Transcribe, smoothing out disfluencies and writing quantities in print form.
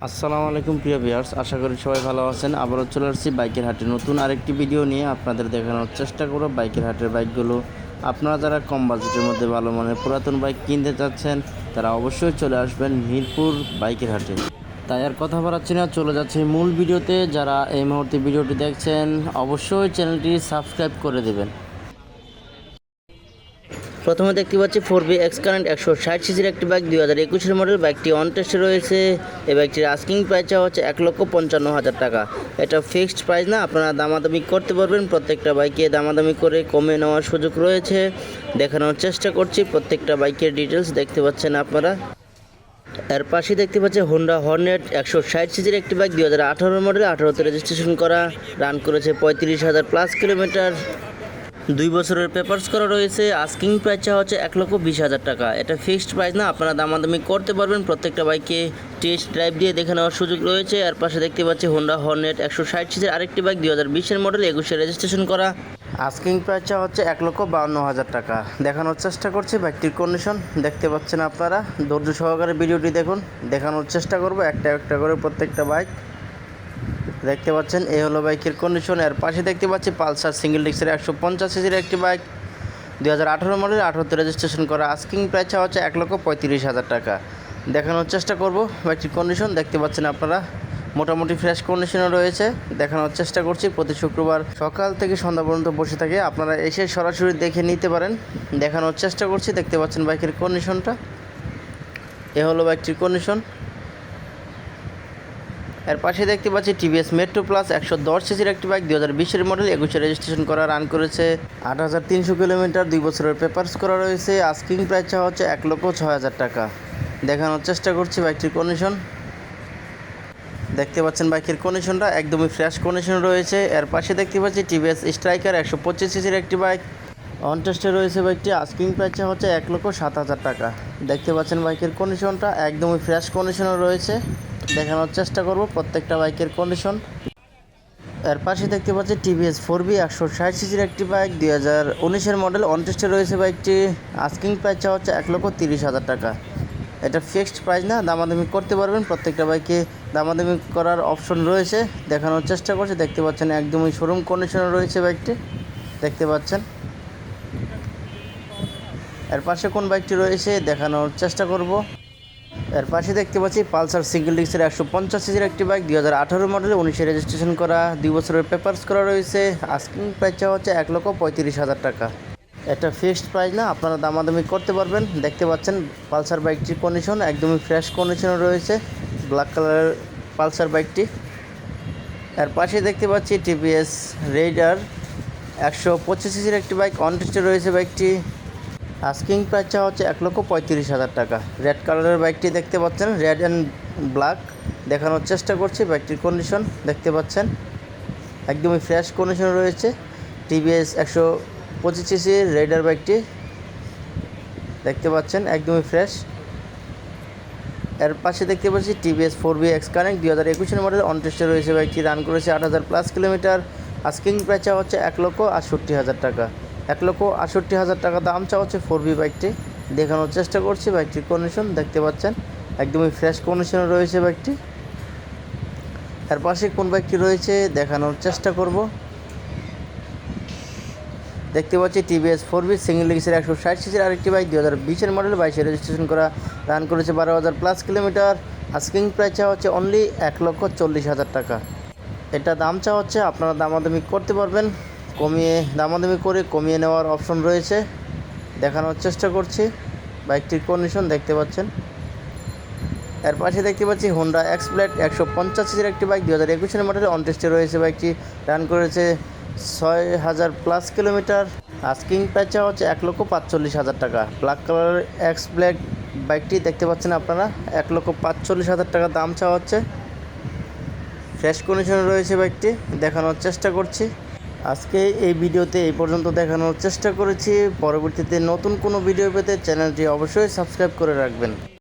আসসালামু আলাইকুম প্রিয় ভিউয়ার্স, আশা করি সবাই ভালো আছেন। আবারও চলে আসছি বাইকের হাটে নতুন আরেকটি ভিডিও নিয়ে আপনাদের দেখানোর চেষ্টা করব বাইকের হাটের বাইকগুলো। আপনারা যারা কম বাজেটের মধ্যে ভালো মানের পুরাতন বাইক কিনতে চাচ্ছেন তারা অবশ্যই চলে আসবেন মিরপুর বাইকের হাটে। তাই আর কথা বাড়াচ্ছি না, চলে যাচ্ছে মূল ভিডিওতে। যারা এই মুহূর্তে ভিডিওটি দেখছেন অবশ্যই চ্যানেলটি সাবস্ক্রাইব করে দেবেন। প্রথমে দেখতে পাচ্ছি 4B এক্স কারেন্ট 160 সিসির একটি বাইক, 2021 মডেল। বাইকটি অন টেস্টে রয়েছে। এই বাইকটির আস্কিং প্রাইস হচ্ছে 1,55,000 টাকা। এটা ফিক্সড প্রাইস না, আপনারা দামাদামি করতে পারবেন। প্রত্যেকটা বাইকে দামাদামি করে কমে নেওয়ার সুযোগ রয়েছে। দেখানোর চেষ্টা করছি প্রত্যেকটা বাইকের ডিটেলস দেখতে পাচ্ছেন আপনারা। এর পাশে দেখতে পাচ্ছি হোন্ডা হর্নেট 160 সিসির একটি বাইক, 2018 মডেল, 18তে রেজিস্ট্রেশন করা, রান করেছে 35,000 প্লাস কিলোমিটার, 2 বছরের পেপারস করা রয়েছে। আস্কিং প্রাইস হচ্ছে 1,20,000 টাকা। এটা ফিক্সড প্রাইস না, আপনারা দামাদামি করতে পারবেন। প্রত্যেকটা বাইকে টেস্ট ড্রাইভ দিয়ে দেখে নেওয়ার সুযোগ রয়েছে। আর পাশে দেখতে পাচ্ছি হোন্ডা হর্নেট 160 সিসির আরেকটি বাইক, 2020 মডেল, 21-এ রেজিস্ট্রেশন করা, আস্কিং প্রাইস হচ্ছে 1,52,000 টাকা। দেখানোর চেষ্টা করছি বাইকটির কন্ডিশন দেখতে পাচ্ছেন আপনারা। ধৈর্য সহকারে ভিডিওটি দেখুন, দেখানোর চেষ্টা করব একটা একটা করে প্রত্যেকটা বাইক। দেখতে পাচ্ছেন এই হলো বাইকের কন্ডিশন। এর পাশে দেখতে পাচ্ছি পালসার সিঙ্গেল ডিস্কের 150 সিসির একটি বাইক, 2018 মডেল, 18তে রেজিস্ট্রেশন করা, আস্কিং প্রাইস হচ্ছে 1,35,000 টাকা। দেখানোর চেষ্টা করব বাইকটির কন্ডিশন দেখতে পাচ্ছেন আপনারা। মোটামুটি ফ্রেশ কন্ডিশনে রয়েছে। দেখানোর চেষ্টা করছি। প্রতি শুক্রবার সকাল থেকে সন্ধ্যা পর্যন্ত বসে থাকে, আপনারা এসে সরাসরি দেখে নিতে পারেন। দেখানোর চেষ্টা করছি। দেখতে পাচ্ছেন বাইকের কন্ডিশনটা। এ হলো বাইকটির কন্ডিশন। এর পাশে দেখতে পাচ্ছি টিভিএস মেট্রো প্লাস 110 সিসির একটি বাইক, 2020 মডেল, 21-এ রেজিস্ট্রেশন করা, রান করেছে 8,300 কিলোমিটার, 2 বছরের পেপারস করা রয়েছে। আস্কিং প্রাইস হচ্ছে 1,06,000 টাকা। দেখানোর চেষ্টা করছি বাইকটির কন্ডিশন। দেখতে পাচ্ছেন বাইকের কন্ডিশনটা একদমই ফ্রেশ কন্ডিশন রয়েছে। এর পাশে দেখতে পাচ্ছি টিভিএস স্ট্রাইকার 125 সিসির একটি বাইক, অন টেস্টে রয়েছে বাইকটি। আস্কিং প্রাইস হচ্ছে 1,07,000 টাকা। দেখতে পাচ্ছেন বাইকের কন্ডিশনটা একদমই ফ্রেশ কন্ডিশনে রয়েছে। দেখানোর চেষ্টা করব প্রত্যেকটা বাইকের কন্ডিশন। এর পাশে দেখতে পাচ্ছি টিভিএস 4B 160 সিসির একটি বাইক, 2019 মডেল, অন টেস্টে রয়েছে বাইকটি। আস্কিং প্রাইস হচ্ছে 1,30,000 টাকা। এটা ফিক্সড প্রাইস না, দামাদামি করতে পারবেন। প্রত্যেকটা বাইকে দামাদামি করার অপশন রয়েছে। দেখানোর চেষ্টা করছি। দেখতে পাচ্ছেন একদমই শোরুম কন্ডিশনে রয়েছে বাইকটি। দেখতে পাচ্ছেন। এর পাশে কোন বাইকটি রয়েছে দেখানোর চেষ্টা করব। এর পাশে দেখতে পাচ্ছি পালসার সিঙ্গেল ডিস্কের 150 সিসির একটি বাইক, 2018 মডেল, 19-এ রেজিস্ট্রেশন করা, 2 বছরের পেপারস করা রয়েছে। আস্কিং প্রাইস হচ্ছে 1,35,000 টাকা। এটা ফিক্সড প্রাইস না, আপনারা দামাদামি করতে পারবেন। দেখতে পাচ্ছেন পালসার বাইকটির কন্ডিশন একদমই ফ্রেশ কন্ডিশনে রয়েছে। ব্ল্যাক কালারের পালসার বাইকটি। এর পাশে দেখতে পাচ্ছি টিভিএস রেইডার 125 সিসির একটি বাইক, অন টেস্টে রয়েছে বাইকটি। আস্কিং প্রাইস হচ্ছে 1,35,000 টাকা। রেড কালারের বাইকটি দেখতে পাচ্ছেন, রেড অ্যান্ড ব্ল্যাক। দেখানোর চেষ্টা করছি বাইকটির কন্ডিশন দেখতে পাচ্ছেন একদমই ফ্রেশ কন্ডিশনে রয়েছে। টিভিএস 125 সিসি রেডার বাইকটি দেখতে পাচ্ছেন একদমই ফ্রেশ। এর পাশে দেখতে পাচ্ছি TVS 4B x current, 2021 model, on টেস্টে রয়েছে বাইকটি, রান করেছে 8,000 প্লাস কিলোমিটার। আস্কিং প্রাইস হচ্ছে 1,68,000 টাকা। 1,68,000 টাকা দাম হচ্ছে 4B বাইকটি। দেখানোর চেষ্টা করছি বাইকটির কন্ডিশন দেখতে পাচ্ছেন একদমই ফ্রেশ কন্ডিশনে রয়েছে বাইকটি। এর পাশে কোন বাইকটি রয়েছে দেখানোর চেষ্টা করব। দেখতে পাচ্ছি টিভিএস 4B সিঙ্গেল ডিস্কের 160 সিসির আরেকটি বাইক, 2020 মডেল, 22-এ রেজিস্ট্রেশন করা, রান করেছে 12,000 প্লাস কিলোমিটার। আস্কিং প্রাইস হচ্ছে অনলি 1,40,000 টাকা। এটা দাম হচ্ছে, আপনারা দামাদামি করতে পারবেন। দামাদামি করে কমিয়ে নেওয়ার অপশন রয়েছে। দেখানোর চেষ্টা করছি বাইকটির কন্ডিশন দেখতে পাচ্ছেন। এর পাশে দেখতে পাচ্ছি হোন্ডা এক্সপ্লেড 150 সিসির একটি বাইক, 2021 মডেল, অন টেস্টে রয়েছে বাইকটি, রান করেছে 6,000 প্লাস কিলোমিটার। আস্কিং প্রাইস হচ্ছে 1,45,000 টাকা। ব্ল্যাক কালারের এক্সপ্লেড বাইকটি দেখতে পাচ্ছেন আপনারা, 1,45,000 টাকা দাম হচ্ছে। ফ্রেশ কন্ডিশনে রয়েছে বাইকটি। দেখানোর চেষ্টা করছি। আজকে এই ভিডিওতে এই পর্যন্ত দেখানোর চেষ্টা করেছি। পরবর্তীতে নতুন কোনো ভিডিও পেতে চ্যানেলটি অবশ্যই সাবস্ক্রাইব করে রাখবেন।